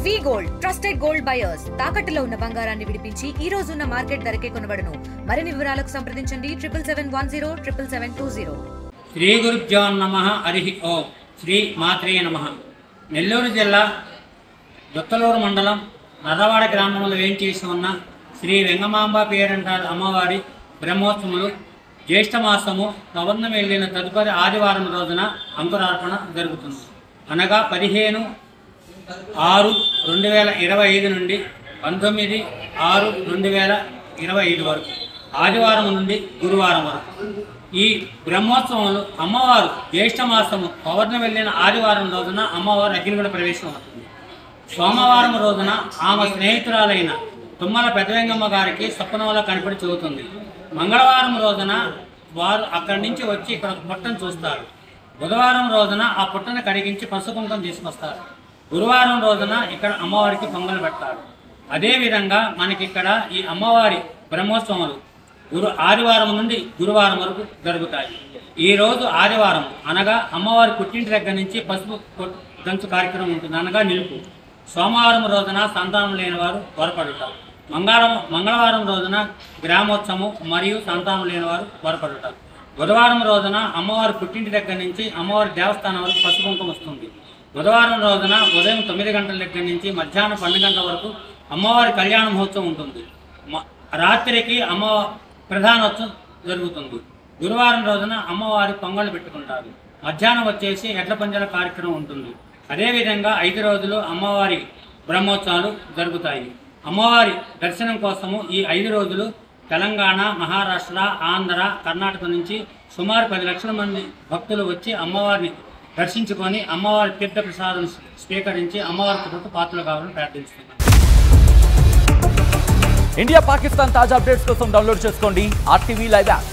వి gold trusted gold buyers తాకట్టులో ఉన్న బంగారాన్ని విడిపించి ఈ రోజు ఉన్న మార్కెట్ ధరకే కొనబడును. మరిన్ని వివరాలకు సంప్రదించండి 77107720. శ్రీ గురుభ్యో నమః. హరి ఓం. శ్రీ మాత్రే నమః. నెల్లూరు జిల్లా దొత్తలూరు మండలం నదవాడ గ్రామంలో వేంచేసి ఉన్న శ్రీ వెంగమాంబ పేరంటారు అమ్మవారి బ్రహ్మోత్సవములు జ్యేష్ఠ మాసము పౌర్ణమి వెళ్ళిన తదుపరి ఆదివారం రోజున అంకురార్పణ జరుగుతుంది. అనగా 15/6/2025 నుండి 19/6/2025 వరకు ఆదివారం నుండి గురువారం వరకు ఈ బ్రహ్మోత్సవములు అమ్మవారు జ్యేష్ఠ మాసము పౌర్ణమి వెళ్ళిన ఆదివారం రోజున అమ్మవారు అగ్నిగుండ ప్రవేశం అవుతుంది. సోమవారం రోజున ఆమె స్నేహితురాలైన తుమ్మల పెద్దవెంగమ్మ గారికి స్వప్నంలో కనపడి చెబుతుంది. మంగళవారం రోజున వారు అక్కడి నుంచి వచ్చి ఇక్కడ పుట్టను చూస్తారు. బుధవారం రోజున ఆ పుట్టను కడిగించి పసుపు కుంకుమ తీసుకొస్తారు. గురువారం రోజున ఇక్కడ అమ్మవారికి పొంగలు పెడతారు. అదేవిధంగా మనకి ఇక్కడ ఈ అమ్మవారి బ్రహ్మోత్సవాలు ఆదివారం నుండి గురువారం వరకు జరుగుతాయి. ఈరోజు ఆదివారం అనగా అమ్మవారి పుట్టింటి దగ్గర నుంచి పసుపు దంచు కార్యక్రమం ఉంటుంది, అనగా నిలుపు. సోమవారం రోజున సంతానం లేని వారు వరపడుతారు. మంగళవారం రోజున గ్రామోత్సవం మరియు సంతానం లేని వారు వరపడుతారు. బుధవారం రోజున అమ్మవారి పుట్టింటి దగ్గర నుంచి అమ్మవారి దేవస్థానం వరకు పసుపు కుంకుమ వస్తుంది. బుధవారం రోజున ఉదయం 9 గంటల దగ్గర నుంచి మధ్యాహ్నం 12 గంటల వరకు అమ్మవారి కళ్యాణ మహోత్సవం ఉంటుంది. రాత్రికి ప్రధానోత్సవం జరుగుతుంది. గురువారం రోజున అమ్మవారి పొంగళ్ళు పెట్టుకుంటారు. మధ్యాహ్నం వచ్చేసి ఎడ్ల పంజల కార్యక్రమం ఉంటుంది. అదేవిధంగా 5 రోజులు అమ్మవారి బ్రహ్మోత్సవాలు జరుగుతాయి. అమ్మవారి దర్శనం కోసము ఈ 5 రోజులు తెలంగాణ, మహారాష్ట్ర, ఆంధ్ర, కర్ణాటక నుంచి సుమారు 10 లక్షల మంది భక్తులు వచ్చి అమ్మవారిని దర్శించుకొని అమ్మవారి తీర్థ ప్రసాదం స్వీకరించి అమ్మవారి కృపకు పాత్రలు కావాలని ప్రార్థిస్తున్నాను. ఇండియా పాకిస్తాన్ తాజా అప్డేట్స్ కోసం డౌన్లోడ్ చేసుకోండి RTV లైవ్ యాప్.